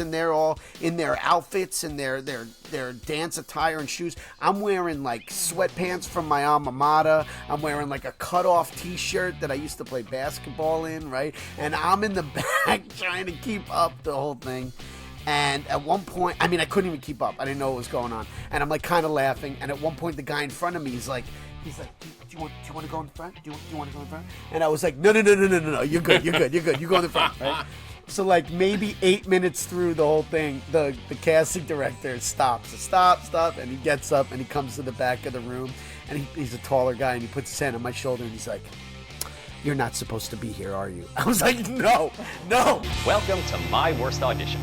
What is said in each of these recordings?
and they're all in their outfits and their dance attire and shoes. I'm wearing like sweatpants from my alma mater. I'm wearing like a cut-off t-shirt that I used to play basketball in, right? And I'm in the back trying to keep up the whole thing. And at one point, I mean, I couldn't even keep up. I didn't know what was going on. And I'm like kind of laughing. And at one point, the guy in front of me, he's like, do you want to go in front? Do you want to go in front? And I was like, no, you're good. You go in the front, right? So like maybe 8 minutes through the whole thing, the casting director stops, and he gets up and he comes to the back of the room, and he's a taller guy, and he puts his hand on my shoulder and he's like, "You're not supposed to be here, are you?" I was like, no. Welcome to My Worst Audition.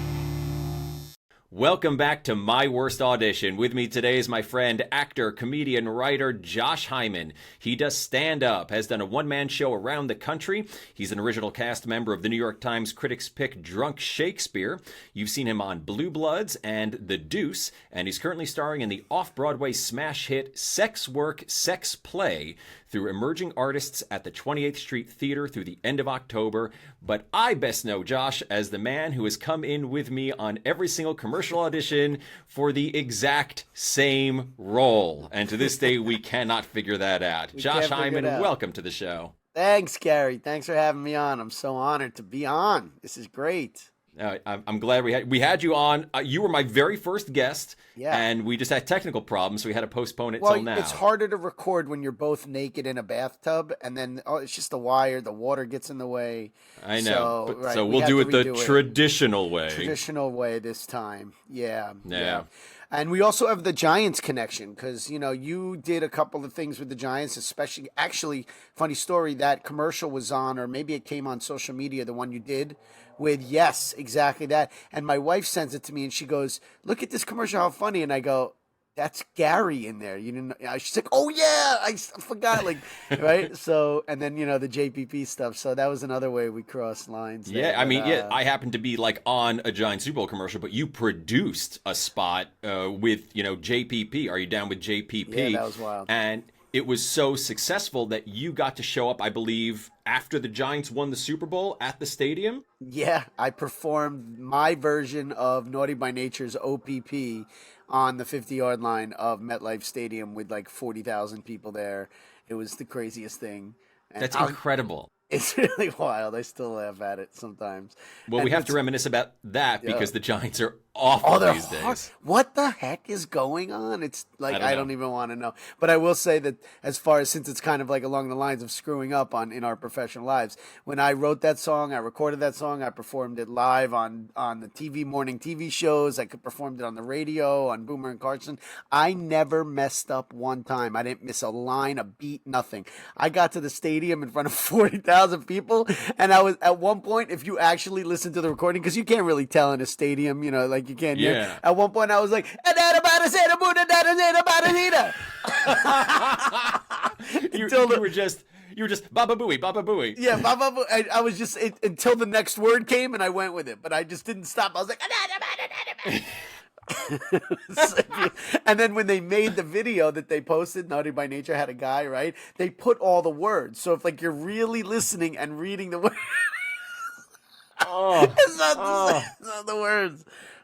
Welcome back to My Worst Audition. With me today is my friend, actor, comedian, writer, Josh Hyman. He does stand-up, has done a one-man show around the country. He's an original cast member of the New York Times Critics' Pick Drunk Shakespeare. You've seen him on Blue Bloods and The Duece, and he's currently starring in the off-Broadway smash hit Sex Work, Sex Play through emerging artists at the 28th Street Theater through the end of October. But I best know Josh as the man who has come in with me on every single commercial audition for the exact same role. And to this day, we cannot figure that out. Josh Hyman, welcome to the show. Thanks, Gary. Thanks for having me on. I'm so honored to be on. This is great. I'm glad we had you on. You were my very first guest, and we just had technical problems, so we had to postpone it till now. It's harder to record when you're both naked in a bathtub, and then it's just the wire, the water gets in the way. I know, so we'll do it the traditional way. Traditional way this time, yeah. And we also have the Giants connection because, you did a couple of things with the Giants, especially, actually, funny story, that commercial was on, or maybe it came on social media, the one you did with, yes, exactly that. And my wife sends it to me and she goes, "Look at this commercial, how funny." And I go, "That's Gary in there." You didn't know? She's like, "Oh yeah, I forgot." Like, right. So, and then, the JPP stuff. So that was another way we crossed lines there. Yeah. I mean, I happened to be like on a Giant Super Bowl commercial, but you produced a spot with, JPP. Are you down with JPP? Yeah, that was wild. And it was so successful that you got to show up, I believe, after the Giants won the Super Bowl at the stadium. Yeah, I performed my version of Naughty by Nature's OPP on the 50-yard line of MetLife Stadium with like 40,000 people there. It was the craziest thing. And that's incredible. It's really wild. I still laugh at it sometimes. Well, we have to reminisce about that because the Giants are awful these days. What the heck is going on? It's like I don't even want to know. But I will say that as far as, since it's kind of like along the lines of screwing up in our professional lives, when I wrote that song, I recorded that song, I performed it live on the morning TV shows. I performed it on the radio, on Boomer and Carson. I never messed up one time. I didn't miss a line, a beat, nothing. I got to the stadium in front of 40,000 people, and I was at one point, if you actually listen to the recording, because you can't really tell in a stadium, like you can't hear. At one point I was like, you were just Baba Booey, Baba Booey. Yeah, Baba Booey. I was just until the next word came, and I went with it, but I just didn't stop. I was like, and then when they made the video that they posted, Naughty by Nature had a guy, right? They put all the words. So if like you're really listening and reading the words, it's not the words.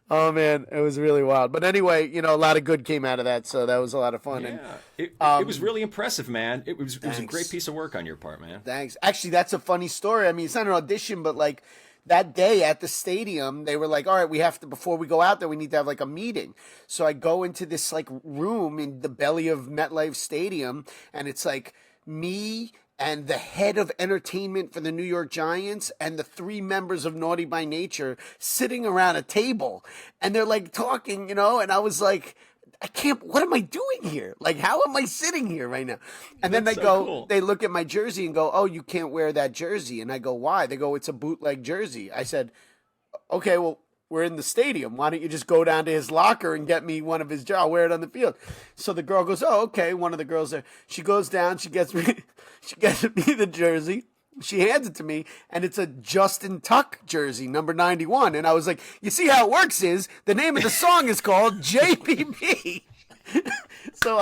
Oh man, it was really wild. But anyway, a lot of good came out of that, so that was a lot of fun. Yeah, it was really impressive, man. It was a great piece of work on your part, man. Thanks. Actually, that's a funny story. I mean, it's not an audition, but like that day at the stadium, they were like, "All right, we have to, before we go out there, we need to have like a meeting." So I go into this like room in the belly of MetLife Stadium, and it's like me and the head of entertainment for the New York Giants and the 3 members of Naughty by Nature sitting around a table, and they're like talking, and I was like, what am I doing here? Like, how am I sitting here right now? And then they they look at my jersey and go, "Oh, you can't wear that jersey." And I go, "Why?" They go, "It's a bootleg jersey." I said, "Okay, well, we're in the stadium. Why don't you just go down to his locker and get me one of his jerseys? I'll wear it on the field." So the girl goes, "Oh, okay." One of the girls there, she goes down, she gets me the jersey. She hands it to me, and it's a Justin Tuck jersey, number 91. And I was like, "You see how it works is the name of the song is called JPP." So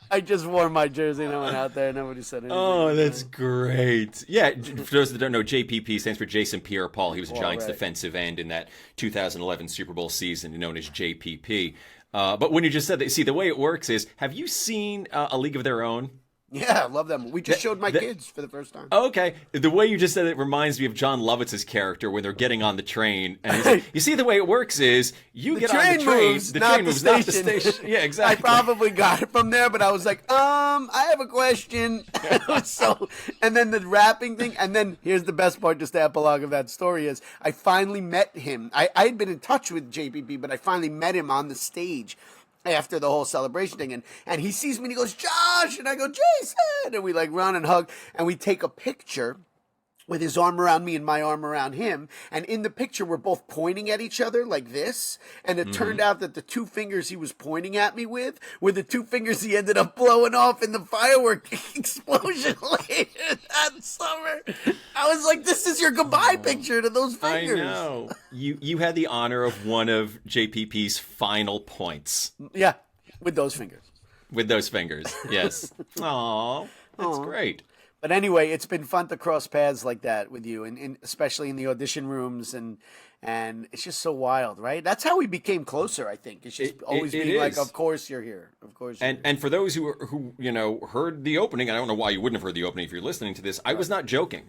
I I just wore my jersey and I went out there and nobody said anything. Oh, that's great. Yeah, for those that don't know, JPP stands for Jason Pierre-Paul. He was a Giants defensive end in that 2011 Super Bowl season, known as JPP. But when you just said that, see, the way it works is, have you seen A League of Their Own? Yeah, I love them. We just showed my kids for the first time. Okay. The way you just said it reminds me of John Lovitz's character when they're getting on the train. And he's like, you see, the way it works is you get on the train, moves, the not train the moves, not the station. station. Yeah, exactly. I probably got it from there, but I was like, I have a question. And then the rapping thing, and then here's the best part, just the epilogue of that story is I finally met him. I had been in touch with JPP, but I finally met him on the stage after the whole celebration thing, and he sees me and he goes, Josh, and I go, Jason, and we like run and hug, and we take a picture with his arm around me and my arm around him, and in the picture we're both pointing at each other like this, and it turned out that the two fingers he was pointing at me with were the two fingers he ended up blowing off in the firework explosion later that summer. I was like, this is your goodbye picture to those fingers. I know. You had the honor of one of JPP's final points. Yeah, with those fingers. With those fingers, yes. Aw, that's great. But anyway, it's been fun to cross paths like that with you, and especially in the audition rooms, and it's just so wild, right? That's how we became closer, I think. It's just always being like, of course you're here, of course. And for those who heard the opening, I don't know why you wouldn't have heard the opening if you're listening to this. I was not joking.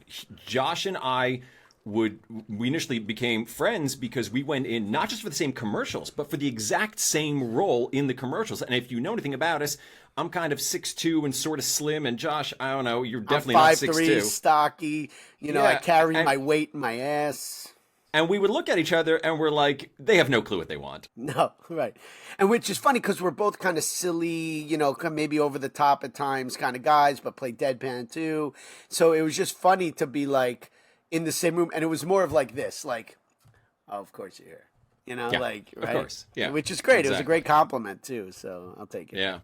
Josh and I we initially became friends because we went in not just for the same commercials, but for the exact same role in the commercials. And if you know anything about us, I'm kind of 6'2" and sort of slim, and Josh, I don't know, you're definitely not 6'2". Stocky, I carry my weight in my ass. And we would look at each other and we're like, they have no clue what they want. No, right. And which is funny because we're both kind of silly, maybe over the top at times kind of guys, but play deadpan too. So it was just funny to be like in the same room, and it was more of like this, like, oh, of course you're here. Yeah, right? Of course. Yeah. Which is great. Exactly. It was a great compliment too, so I'll take it. Yeah.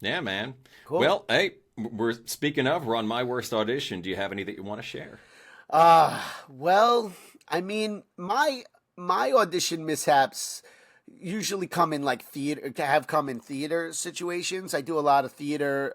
Yeah, man. Cool. Well, hey, we're on My Worst Audition. Do you have any that you want to share? Well, I mean, my audition mishaps usually come in like theater situations. I do a lot of theater,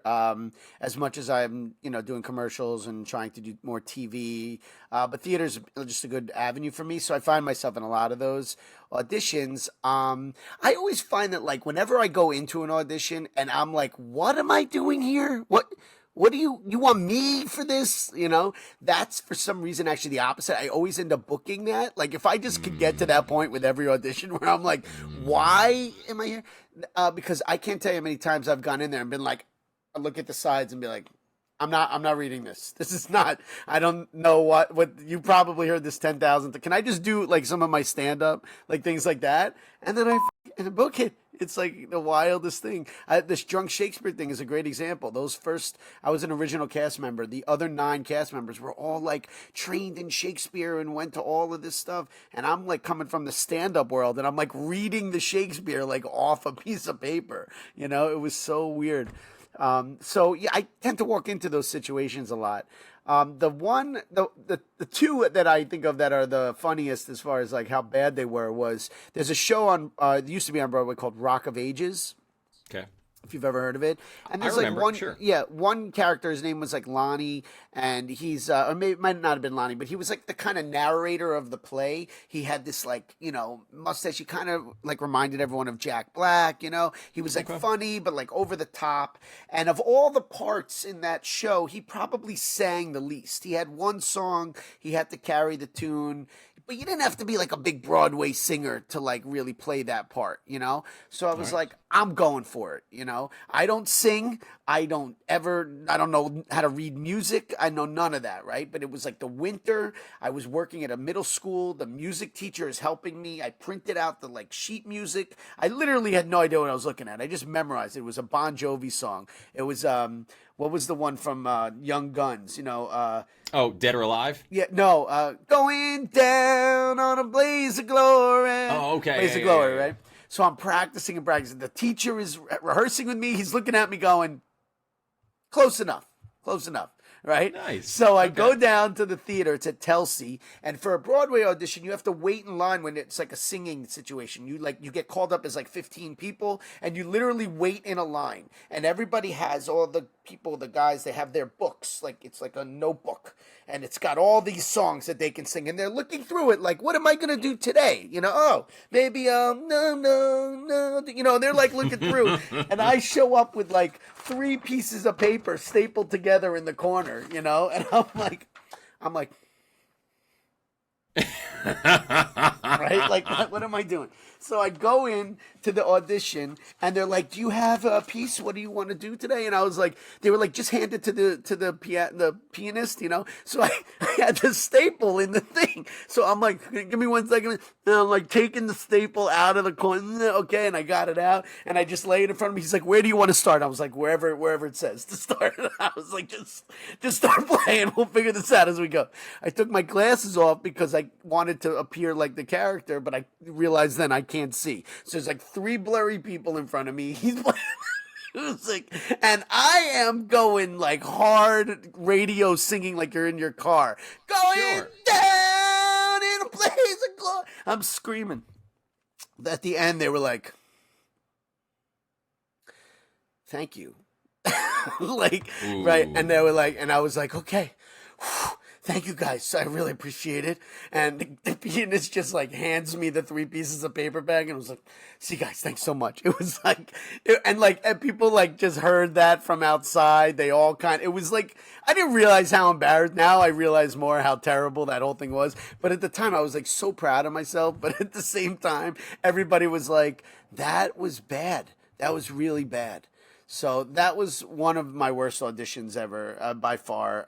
as much as I'm, doing commercials and trying to do more TV. But theater's just a good avenue for me. So I find myself in a lot of those auditions. I always find that like whenever I go into an audition and I'm like, what am I doing here? What do you want me for this? That's for some reason actually the opposite. I always end up booking that. Like if I just could get to that point with every audition where I'm like, why am I here? Because I can't tell you how many times I've gone in there and been like, I look at the sides and be like, I'm not reading this. This is not, I don't know what you probably heard this 10,000. Can I just do like some of my stand up, like things like that? And then and book it. It's like the wildest thing. This Drunk Shakespeare thing is a great example. I was an original cast member. The other 9 cast members were all like trained in Shakespeare and went to all of this stuff. And I'm like coming from the stand-up world and I'm like reading the Shakespeare like off a piece of paper. It was so weird. So yeah, I tend to walk into those situations a lot. The two that I think of that are the funniest as far as like how bad they were was there's a show on, it used to be on Broadway called Rock of Ages. Okay. If you've ever heard of it. And there's I remember, like sure. one character, his name was like Lonnie, and he's, or maybe it might not have been Lonnie, but he was like the kind of narrator of the play. He had this like, mustache. He kind of like reminded everyone of Jack Black, He was like funny, but like over the top. And of all the parts in that show, he probably sang the least. He had one song, he had to carry the tune. But you didn't have to be like a big Broadway singer to like really play that part, So I was like, I'm going for it, I don't sing. I don't know how to read music. I know none of that, right? But it was like the winter. I was working at a middle school. The music teacher is helping me. I printed out the like sheet music. I literally had no idea what I was looking at. I just memorized it. It was a Bon Jovi song. It was what was the one from Young Guns? Dead or Alive? Yeah, no. Going down on a blaze of glory. Oh, okay. Blaze of glory, right? So I'm practicing and practicing. The teacher is rehearsing with me. He's looking at me going, close enough. right? Nice. So I Okay. go down to the theater. It's at Telsey, and for a Broadway audition, you have to wait in line when it's like a singing situation. You get called up as like 15 people, and you literally wait in a line, and everybody has all the people, the guys, they have their books, like it's like a notebook, and it's got all these songs that they can sing, and they're looking through it like, what am I gonna do today? Oh, maybe no, no, no, they're like looking through, and I show up with like 3 pieces of paper stapled together in the corner, and I'm like, right? Like, what am I doing? So I go in to the audition, and they're like, "Do you have a piece? What do you want to do today?" And I was like, they were like, "Just hand it to the pianist," So I had the staple in the thing. So I'm like, "Give me 1 second." And I'm like taking the staple out of the corner. Okay, and I got it out, and I just lay it in front of me. He's like, "Where do you want to start?" I was like, "Wherever it says to start." I was like, "Just start playing. We'll figure this out as we go." I took my glasses off because I wanted to appear like the character, but I realized then I can't see. So there's like 3 blurry people in front of me. He's playing music, and I am going like hard radio singing like you're in your car. Going down in a blaze of glory. I'm screaming. At the end, they were like, "Thank you." Like, Ooh. right. And they were like, and I was like, "Okay. Whew. Thank you guys. I really appreciate it." And the pianist just like hands me the 3 pieces of paper bag, and was like, "See guys, thanks so much." It was like, and people like just heard that from outside. They all it was like, I didn't realize how embarrassed. Now I realize more how terrible that whole thing was. But at the time I was like so proud of myself. But at the same time, everybody was like, "That was bad. That was really bad." So that was one of my worst auditions ever, by far.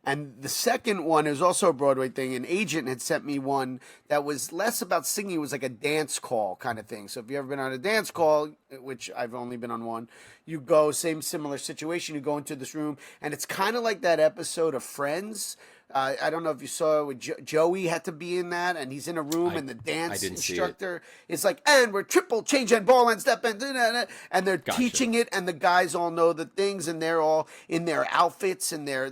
And the second one is also a Broadway thing. An agent had sent me one that was less about singing. It was like a dance call kind of thing. So if you've ever been on a dance call, which I've only been on one, you go, similar situation. You go into this room, and it's kind of like that episode of Friends. I don't know if you saw it. Joey had to be in that, and he's in a room, and the dance instructor is like, "And we're triple change and ball and step and and they're teaching it, and the guys all know the things, and they're all in their outfits and their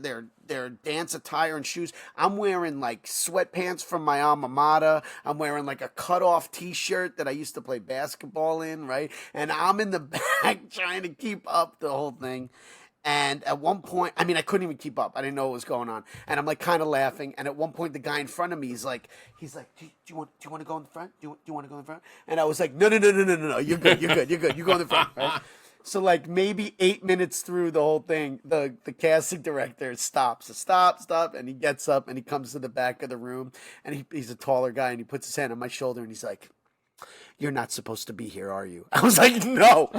dance attire and shoes. I'm wearing like sweatpants from my alma mater. I'm wearing like a cutoff T-shirt that I used to play basketball in, right? And I'm in the back trying to keep up the whole thing. And at one point, I mean, I couldn't even keep up. I didn't know what was going on, and I'm like kind of laughing. And at one point, the guy in front of me, he's like, "Do you want to go in the front? Do you want to go in the front?" And I was like, "No, you're good. You go in the front." Right? So like maybe 8 minutes through the whole thing, the casting director stops, and he gets up and he comes to the back of the room, and he's a taller guy, and he puts his hand on my shoulder, and he's like, "You're not supposed to be here, are you?" I was like, no,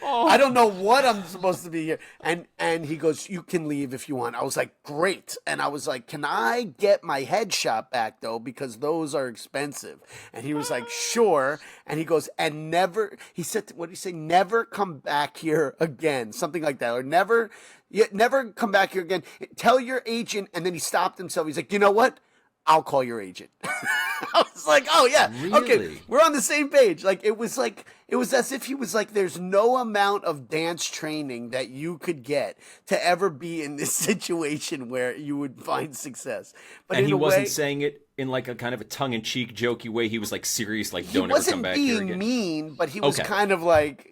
I don't know what I'm supposed to be here. And he goes, "You can leave if you want." I was like, "Great." And I was like, "Can I get my headshot back though? Because those are expensive." And he was like, "Sure." And he goes, "And never," he said, what did he say? "Never come back here again." Something like that. Or never come back here again. Tell your agent. And then he stopped himself. He's like, "You know what? I'll call your agent." I was like, "Oh yeah, Really? Okay, we're on the same page." Like it was as if he was like, "There's no amount of dance training that you could get to ever be in this situation where you would find success." But and he wasn't saying it in like a kind of a tongue-in-cheek, jokey way. He was like serious, like, "Don't ever come back here again." He wasn't being mean, but he was kind of like,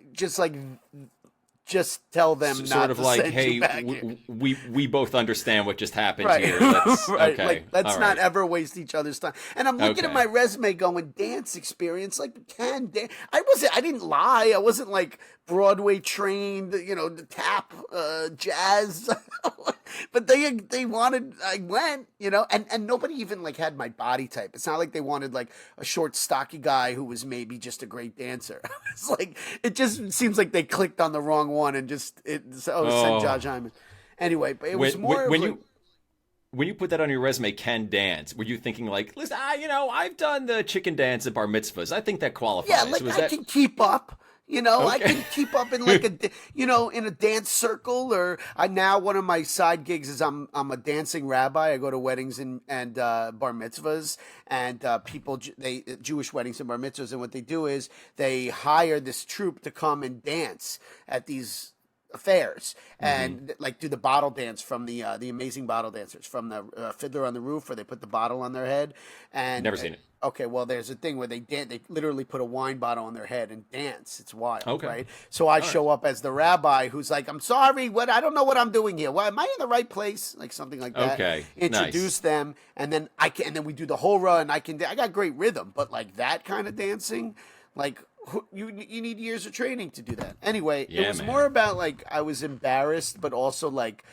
just tell them not sort of to like, send "Hey, you back here." we both understand what just happened Right. here. Let's, Right. Okay, Like, let's all not right. ever waste each other's time. And I'm looking at Okay. my resume going, dance experience, like, can dance. I didn't lie. I wasn't like Broadway trained, the tap, jazz. But they wanted, I went, and nobody even like had my body type. It's not like they wanted like a short, stocky guy who was maybe just a great dancer. It's like, it just seems like they clicked on the wrong one and sent Josh Hyman. Anyway, but it was more when you put that on your resume, "can dance," were you thinking like, "Listen, I've done the chicken dance at bar mitzvahs. I think that qualifies." Yeah, like I can keep up. I Okay. can keep up in like in a dance circle. Or one of my side gigs is I'm a dancing rabbi. I go to weddings and bar mitzvahs, and Jewish weddings and bar mitzvahs. And what they do is they hire this troupe to come and dance at these fairs and like do the bottle dance from the Amazing Bottle Dancers from the Fiddler on the Roof, where they put the bottle on their head. And Never seen it. Okay, well, there's a thing where they literally put a wine bottle on their head and dance. It's wild, Okay. right? So I show up as the rabbi who's like, I'm sorry, I don't know what I'm doing here. Well, am I in the right place? Like something like that. Okay, Introduce them, and then and then we do the whole run. I got great rhythm, but like that kind of dancing, like you need years of training to do that. Anyway, Yeah, it was man. more about like I was embarrassed, but also like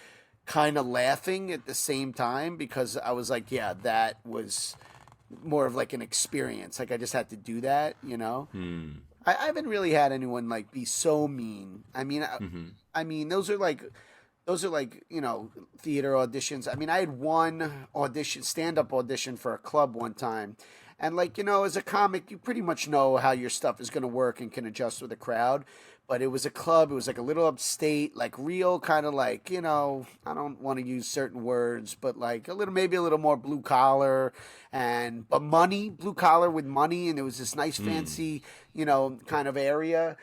kind of laughing at the same time, because I was like, yeah, that was more of like an experience. Like I just had to do that, you know. I haven't really had anyone like be so mean. I mean, I mean, those are like, you know, theater auditions. I mean, I had one stand-up audition for a club one time. And like, you know, as a comic, you pretty much know how your stuff is going to work and can adjust with the crowd. But it was a club. It was like a little upstate, like real kind of like, you know, I don't want to use certain words, but like maybe a little more blue collar but blue collar with money. And it was this nice fancy, you know, kind of area.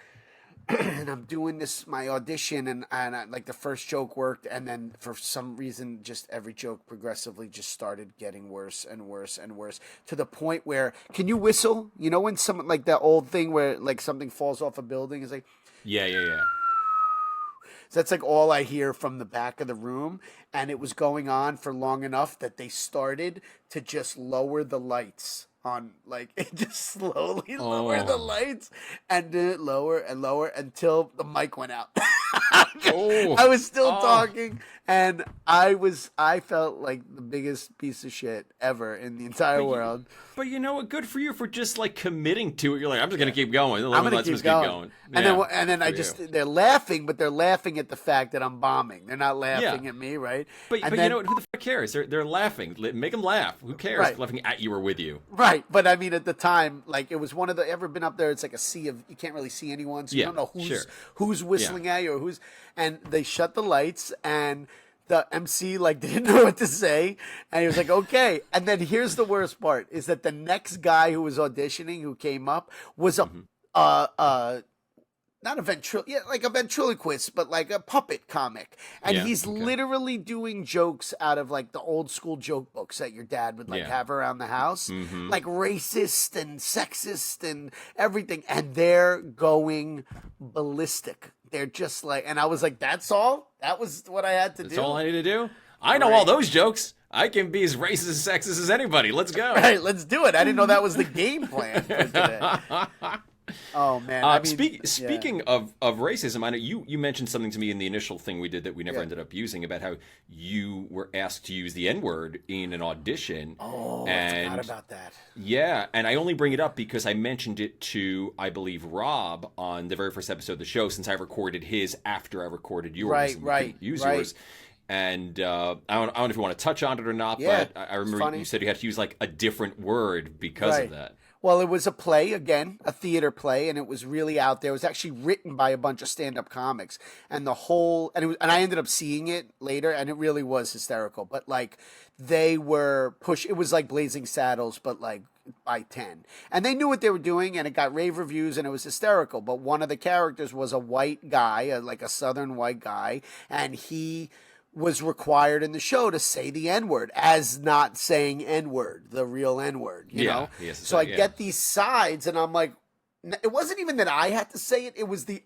And I'm doing my audition, and I, like the first joke worked, and then for some reason, just every joke progressively just started getting worse and worse and worse, to the point where, can you whistle? You know, when some like that old thing where like something falls off a building, is like, Yeah. so that's like all I hear from the back of the room, and it was going on for long enough that they started to just lower the lights on, like, it just slowly lower the lights and then it lower and lower until the mic went out. I was still talking, and I felt like the biggest piece of shit ever in the entire world. But you know what? Good for you for just like committing to it. You're like, I'm just gonna keep going. I'm gonna keep going. And then they're laughing, but they're laughing at the fact that I'm bombing. They're not laughing at me, right? But you know what? Who the fuck cares? They're laughing. Make them laugh. Who cares? Right. Laughing at you or with you. Right. But I mean, at the time, like, it was one of the, ever been up there? It's like a sea of, you can't really see anyone, so you don't know who's whistling at you or who's, and they shut the lights, and the MC like didn't know what to say, and he was like, okay. And then here's the worst part, is that the next guy who was auditioning, who came up, was not a ventriloquist, but like a puppet comic. And he's literally doing jokes out of like the old school joke books that your dad would like have around the house, like racist and sexist and everything. And they're going ballistic. They're just like, and I was like, that's all? That was what I had to do? That's all I need to do? I know all those jokes. I can be as racist and sexist as anybody. Let's go. Right, let's do it. I didn't know that was the game plan for today. Oh man! I mean, speaking of racism, I know you mentioned something to me in the initial thing we did that we never ended up using, about how you were asked to use the N-word in an audition. Oh, and I forgot about that. Yeah, and I only bring it up because I mentioned it to, I believe, Rob on the very first episode of the show, since I recorded his after I recorded yours. Right. Yours. And I don't know if you want to touch on it or not, but I remember you said you had to use like a different word because of that. Well, it was a play, again, a theater play, and it was really out there. It was actually written by a bunch of stand-up comics, and and I ended up seeing it later, and it really was hysterical. But like, they were it was like Blazing Saddles, but like by 10, and they knew what they were doing, and it got rave reviews, and it was hysterical. But one of the characters was a white guy, like a southern white guy, and he was required in the show to say the N-word as not saying N-word, the real N-word, you know? So I get these sides, and I'm like, it wasn't even that I had to say it. It was the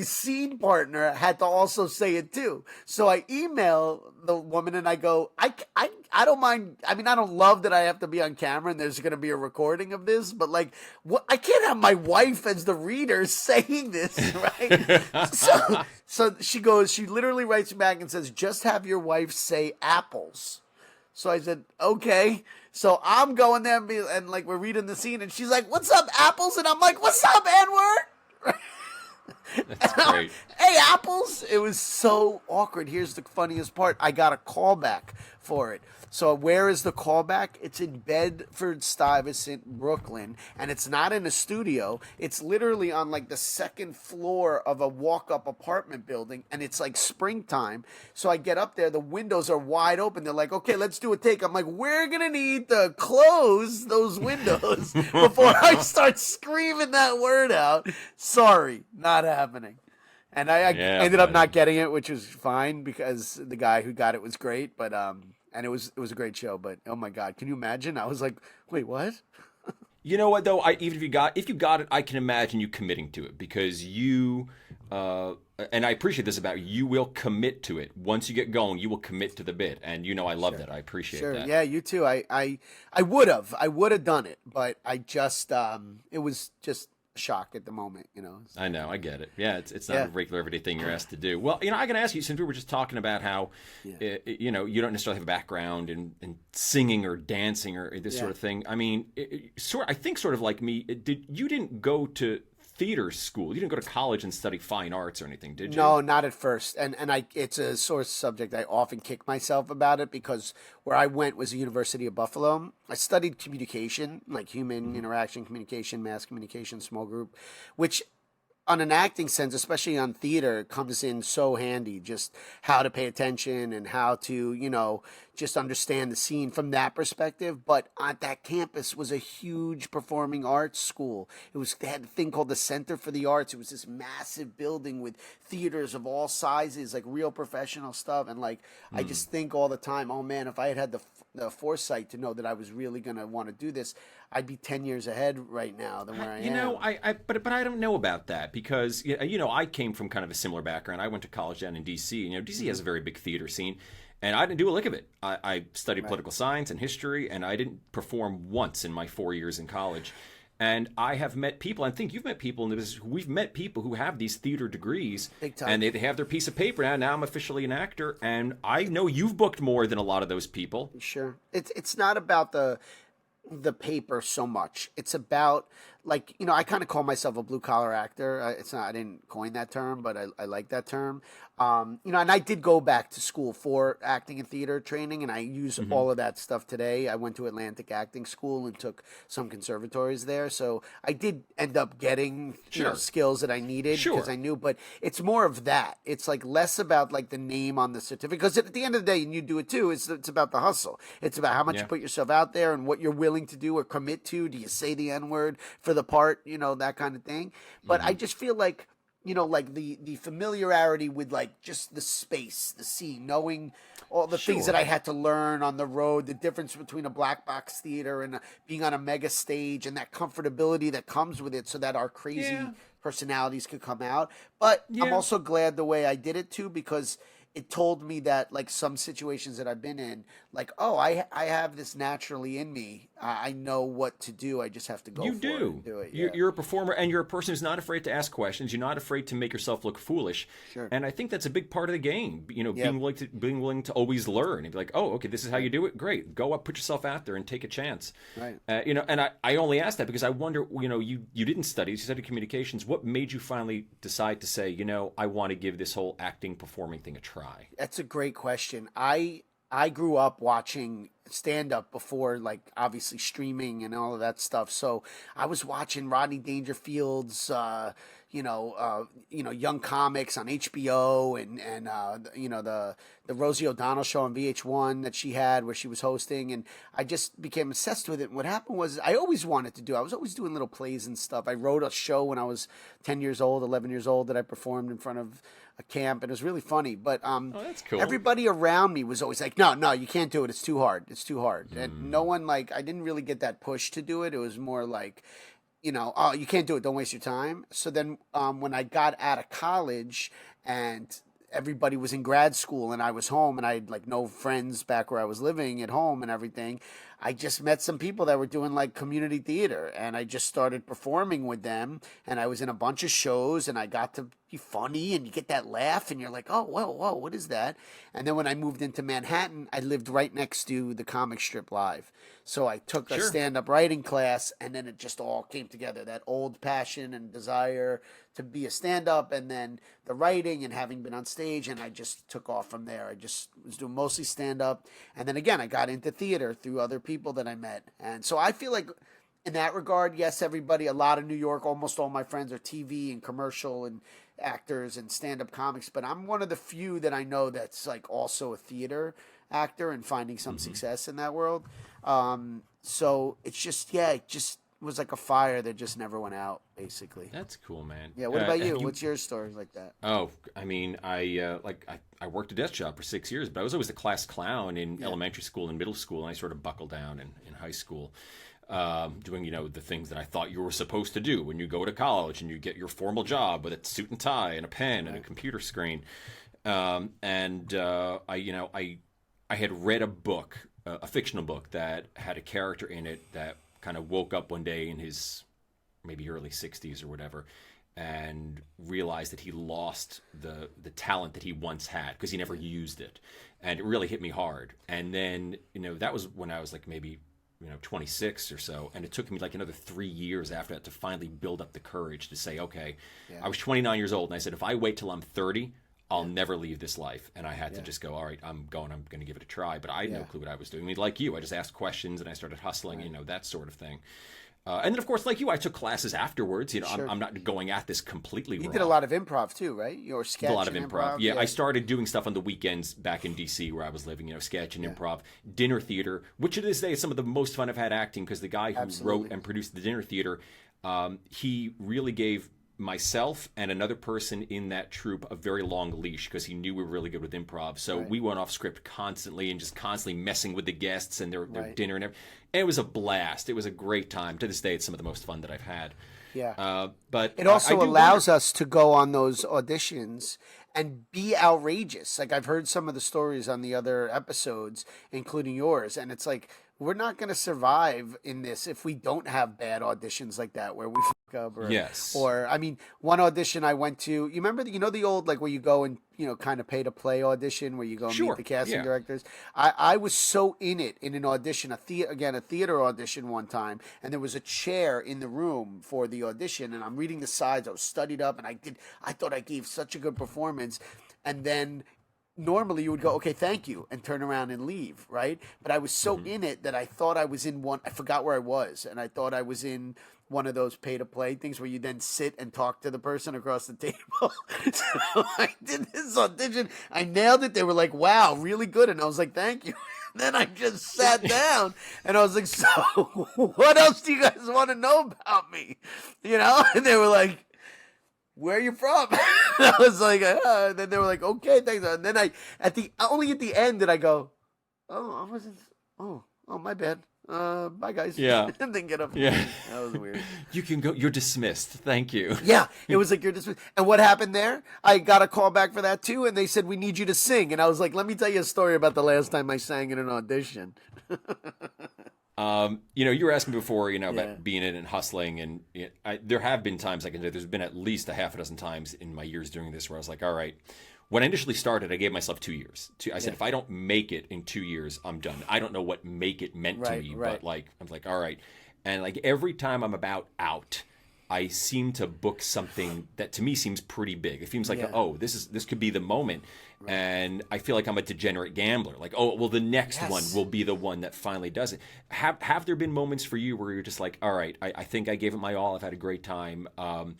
scene partner had to also say it too. So I email the woman and I go, I don't mind. I mean, I don't love that I have to be on camera and there's going to be a recording of this, but like, I can't have my wife as the reader saying this, right? So she literally writes me back and says, just have your wife say apples. So I said, okay. So I'm going there and like, we're reading the scene, and she's like, what's up, apples? And I'm like, what's up, N-word? That's great. Hey, apples. It was so awkward. Here's the funniest part. I got a callback for it. So where is the callback? It's in Bedford-Stuyvesant, Brooklyn, and it's not in a studio. It's literally on like the second floor of a walk-up apartment building, and it's like springtime. So I get up there, the windows are wide open. They're like, okay, let's do a take. I'm like, we're gonna need to close those windows before I start screaming that word out. Sorry, not happening. And I Yeah, ended up buddy. not getting it, which was fine because the guy who got it was great. But and it was a great show. But oh my God, can you imagine? I was like, wait, what? You know what though? Even if you got it, I can imagine you committing to it because you and I appreciate this about you. You will commit to it once you get going. You will commit to the bit, and I love that. I appreciate Sure. that. Yeah, you too. I would have done it, but I just it was just a shock at the moment. I know, I get it. Yeah, it's not Yeah. a regular everyday thing you're asked to do. Well, I can ask you since we were just talking about how, you don't necessarily have a background in singing or dancing or this sort Yeah. of thing. I mean, I think sort of like me. You didn't go to theater school? You didn't go to college and study fine arts or anything, did you? No, not at first. And it's a sore subject. I often kick myself about it because where I went was the University of Buffalo. I studied communication, like human interaction, communication, mass communication, small group, which on an acting sense, especially on theater, comes in so handy. Just how to pay attention and how to, just understand the scene from that perspective. But on that campus was a huge performing arts school. They had a thing called the Center for the Arts. It was this massive building with theaters of all sizes, like real professional stuff. And like, I just think all the time, oh man, if I had the foresight to know that I was really going to want to do this, I'd be 10 years ahead right now than where I am. But I don't know about that because I came from kind of a similar background. I went to college down in D.C. D.C. has a very big theater scene, and I didn't do a lick of it. I studied political science and history, and I didn't perform once in my 4 years in college. And I have met people, I think you've met people, we've met people who have these theater degrees, Big time. and they have their piece of paper now. Now I'm officially an actor, and I know you've booked more than a lot of those people. Sure. It's not about the paper so much. It's about I kind of call myself a blue collar actor. It's not, I didn't coin that term, but I like that term. And I did go back to school for acting and theater training, and I use all of that stuff today. I went to Atlantic Acting School and took some conservatories there, so I did end up getting skills that I needed because I knew. But it's more of that. It's like less about like the name on the certificate, because at the end of the day, and you do it too. It's about the hustle. It's about how much you put yourself out there and what you're willing to do or commit to. Do you say the N-word for the part? That kind of thing. But I just feel like like the familiarity with like just the space, the scene, knowing all the things that I had to learn on the road, the difference between a black box theater and being on a mega stage, and that comfortability that comes with it so that our crazy personalities could come out. But I'm also glad the way I did it too, because it told me that like some situations that I've been in, like, oh, I have this naturally in me. I know what to do. I just have to go You for it do. and do it. You're a performer, and you're a person who's not afraid to ask questions. You're not afraid to make yourself look foolish. Sure. And I think that's a big part of the game. Being willing to always learn and be like, oh, okay, this is how you do it. Great, go up, put yourself out there, and take a chance. Right. And I only ask that because I wonder. You didn't study. You studied communications. What made you finally decide to say, I want to give this whole acting, performing thing a try? That's a great question. I grew up watching stand up before, like, obviously streaming and all of that stuff. So I was watching Rodney Dangerfield's young comics on HBO and the Rosie O'Donnell show on VH1 that she had where she was hosting, and I just became obsessed with it. And what happened was I always wanted to do. I was always doing little plays and stuff. I wrote a show when I was 10 years old, 11 years old that I performed in front of a camp, and it was really funny. But that's cool. Everybody around me was always like, no, you can't do it. It's too hard. It's too hard. And no one, like, I didn't really get that push to do it. It was more like, oh, you can't do it. Don't waste your time. So then when I got out of college and everybody was in grad school and I was home and I had like no friends back where I was living at home and everything, I just met some people that were doing like community theater, and I just started performing with them, and I was in a bunch of shows, and I got to be funny, and you get that laugh and you're like, oh, whoa, what is that? And then when I moved into Manhattan, I lived right next to the Comic Strip Live. So I took a stand-up writing class, and then it just all came together, that old passion and desire to be a stand-up, and then the writing and having been on stage, and I just took off from there. I just was doing mostly stand-up, and then again, I got into theater through other people that I met. And so I feel like in that regard, yes, everybody, a lot of New York, almost all my friends are TV and commercial and actors and stand-up comics, but I'm one of the few that I know that's like also a theater actor and finding some success in that world. So it's just, was like a fire that just never went out, basically. That's cool, man. Yeah. What about you? have What's your story like that? Oh, I mean, I worked a desk job for 6 years, but I was always the class clown in elementary school and middle school, and I sort of buckled down in high school, doing the things that I thought you were supposed to do when you go to college and you get your formal job with a suit and tie and a pen and a computer screen. I had read a book, a fictional book that had a character in it that kind of woke up one day in his maybe early 60s or whatever, and realized that he lost the talent that he once had because he never used it, and it really hit me hard. And then that was when I was like maybe 26 or so, and it took me like another 3 years after that to finally build up the courage to say, okay, I was 29 years old, and I said, if I wait till I'm 30, I'll never leave this life. And I had to just go, all right, I'm going to give it a try. But I had no clue what I was doing. I mean, like you, I just asked questions and I started hustling, that sort of thing. And then, of course, like you, I took classes afterwards. Sure. I'm not going at this completely You raw. did a lot of improv too, right? Your sketch. A lot of and improv. Yeah, I started doing stuff on the weekends back in D.C. where I was living, sketch and improv, dinner theater, which to this day is some of the most fun I've had acting, because the guy who wrote and produced the dinner theater, he really gave myself and another person in that troupe a very long leash, because he knew we were really good with improv. So we went off script constantly and just constantly messing with the guests and their dinner and everything. And it was a blast. It was a great time. To this day, it's some of the most fun that I've had. Yeah. But it also I allows us to go on those auditions and be outrageous. Like, I've heard some of the stories on the other episodes, including yours, and it's like, we're not going to survive in this if we don't have bad auditions like that where we fuck up. Or I mean, one audition I went to, you remember, the old, like, where you go and, kind of pay to play audition where you go and meet the casting directors. I was so in it in an audition, a theater audition one time, and there was a chair in the room for the audition, and I'm reading the sides. I was studied up, and I thought I gave such a good performance. And then normally you would go, okay, thank you, and turn around and leave, right? But I was so in it that I thought I was in one, I forgot where I was, and I thought I was in one of those pay-to-play things where you then sit and talk to the person across the table. So I did this audition. I nailed it. They were like, wow, really good. And I was like, thank you. Then I just sat down, and I was like, so what else do you guys want to know about me? And they were like, where are you from? I was like, and then they were like, okay, thanks. And then only at the end did I go, oh, I wasn't, oh, my bad. Bye guys. Yeah. And then get up. Yeah. That was weird. You can go. You're dismissed. Thank you. Yeah. It was like, you're dismissed. And what happened there? I got a call back for that too. And they said, we need you to sing. And I was like, let me tell you a story about the last time I sang in an audition. You were asking before, about being in and hustling, and there have been times I can say there's been at least a half a dozen times in my years doing this where I was like, all right, when I initially started, I gave myself 2 years. I said, if I don't make it in 2 years, I'm done. I don't know what make it meant to me, but like, I'm like, all right. And like every time I'm about out, I seem to book something that to me seems pretty big. It seems like, oh, this could be the moment. Right. And I feel like I'm a degenerate gambler. Like, oh, well, the next one will be the one that finally does it. Have there been moments for you where you're just like, all right, I think I gave it my all. I've had a great time. I'm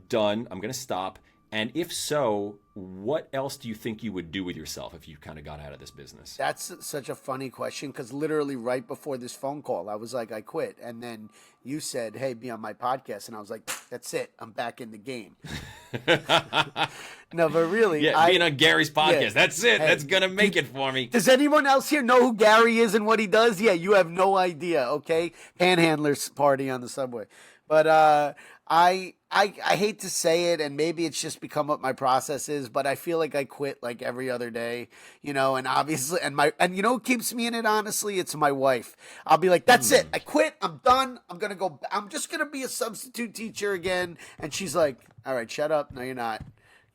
done. I'm going to stop. And if so, what else do you think you would do with yourself if you kind of got out of this business? That's such a funny question, because literally right before this phone call, I was like, I quit. And then you said, hey, be on my podcast. And I was like, that's it. I'm back in the game. No, but really. Yeah, being on Gary's podcast. That's it. Hey, that's going to make it for me. Does anyone else here know who Gary is and what he does? Yeah, you have no idea, okay? Panhandler's party on the subway. But I hate to say it, and maybe it's just become what my process is, but I feel like I quit like every other day, and obviously, and who keeps me in it, honestly, it's my wife. I'll be like, that's it. I quit. I'm done. I'm just going to be a substitute teacher again. And she's like, all right, shut up. No, you're not.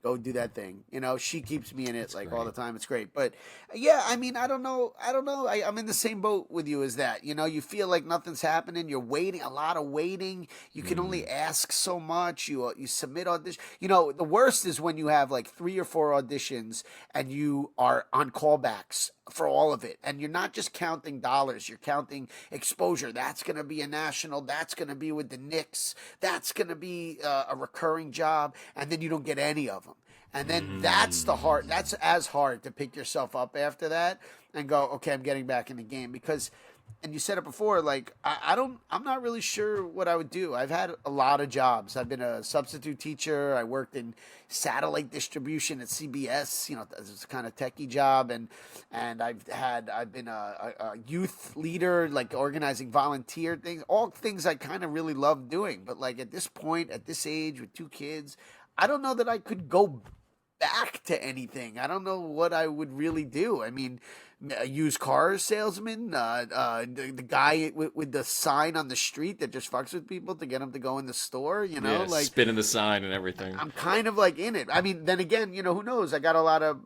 Go do that thing. She keeps me in it. That's like great. All the time. It's great. But yeah, I mean, I don't know. I'm in the same boat with you as that. You feel like nothing's happening. You're waiting, a lot of waiting. You can only ask so much. You submit auditions. The worst is when you have like 3 or 4 auditions and you are on callbacks for all of it. And you're not just counting dollars. You're counting exposure. That's going to be a national. That's going to be with the Knicks. That's going to be a recurring job. And then you don't get any of them. And then that's as hard to pick yourself up after that and go, okay, I'm getting back in the game. Because and you said it before, like I'm not really sure what I would do. I've had a lot of jobs. I've been a substitute teacher. I worked in satellite distribution at CBS. It's a kind of techie job, and I've been a youth leader, like organizing volunteer things, all things I kind of really love doing. But like at this point, at this age, with 2 kids, I don't know that I could go back to anything. I don't know what I would really do. I mean, a used car salesman, the guy with the sign on the street that just fucks with people to get them to go in the store, Yeah, like spinning the sign and everything. I'm kind of like in it. I mean, then again, who knows? I got a lot of,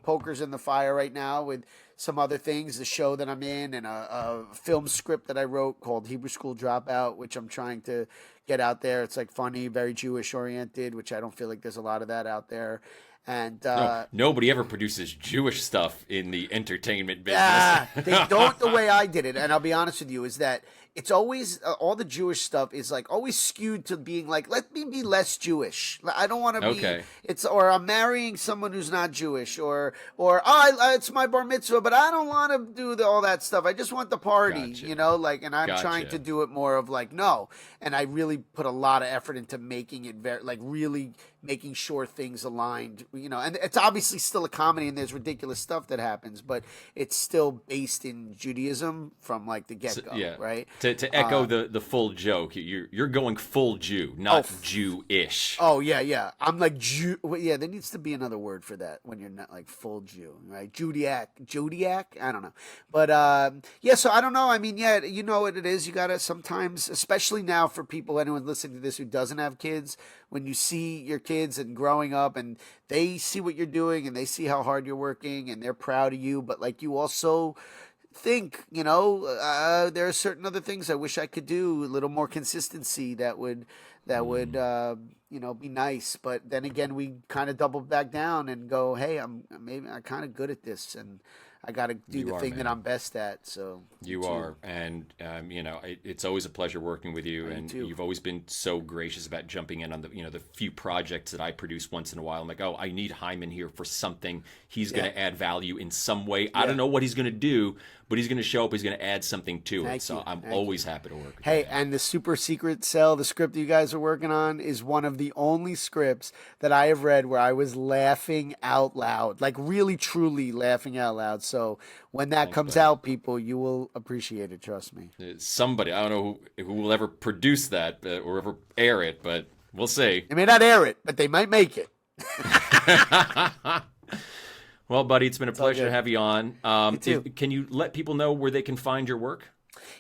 pokers in the fire right now with some other things, the show that I'm in and a film script that I wrote called Hebrew School Dropout, which I'm trying to get out there. It's like funny, very Jewish oriented, which I don't feel like there's a lot of that out there. And nobody ever produces Jewish stuff in the entertainment business. They don't the way I did it. And I'll be honest with you, is that it's always all the Jewish stuff is like always skewed to being like, let me be less Jewish. I don't want to be. Or I'm marrying someone who's not Jewish, or it's my bar mitzvah, but I don't want to do all that stuff. I just want the party, Gotcha. And I'm trying to do it more of like no. And I really put a lot of effort into making it very like really making sure things aligned, and it's obviously still a comedy and there's ridiculous stuff that happens, but it's still based in Judaism from like the get-go, right? To echo the full joke, you're going full Jew, not Jewish. Oh, yeah. I'm like Jew. Yeah, there needs to be another word for that when you're not like full Jew, right? Judiac? I don't know. But so I don't know. I mean, you know what it is. You got to sometimes, especially now for people, anyone listening to this who doesn't have kids, when you see your kids and growing up and they see what you're doing and they see how hard you're working and they're proud of you, but like you also think, there are certain other things I wish I could do, a little more consistency that would be nice. But then again, we kind of double back down and go, hey, I'm kind of good at this and I got to do the thing that I'm best at. So you are, and it's always a pleasure working with you, and you've always been so gracious about jumping in on the few projects that I produce once in a while. I'm like, I need Hyman here for something. He's going to add value in some way. I don't know what he's going to do, but he's going to show up. He's going to add something to it. So I'm always happy to work with you. Hey, and the super secret cell, the script you guys are working on, is one of the only scripts that I have read where I was laughing out loud, like really, truly laughing out loud. So when that comes out, people, you will appreciate it. Trust me. Somebody, I don't know who will ever produce that or ever air it, but we'll see. They may not air it, but they might make it. Well, buddy, it's been a pleasure to have you on. Can you let people know where they can find your work?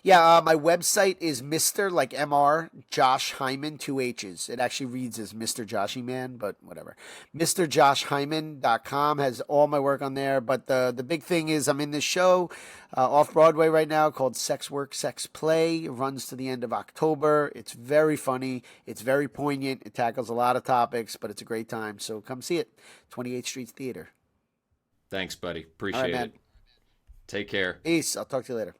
Yeah, my website is Mr. like Mr. Josh Hyman, 2 H's. It actually reads as Mr. Joshy Man, but whatever. MrJoshHyman.com has all my work on there. But the big thing is I'm in this show off-Broadway right now called Sex Work, Sex Play. It runs to the end of October. It's very funny. It's very poignant. It tackles a lot of topics, but it's a great time. So come see it. 28th Street Theater. Thanks, buddy. Appreciate it. Man. Take care. Peace. I'll talk to you later.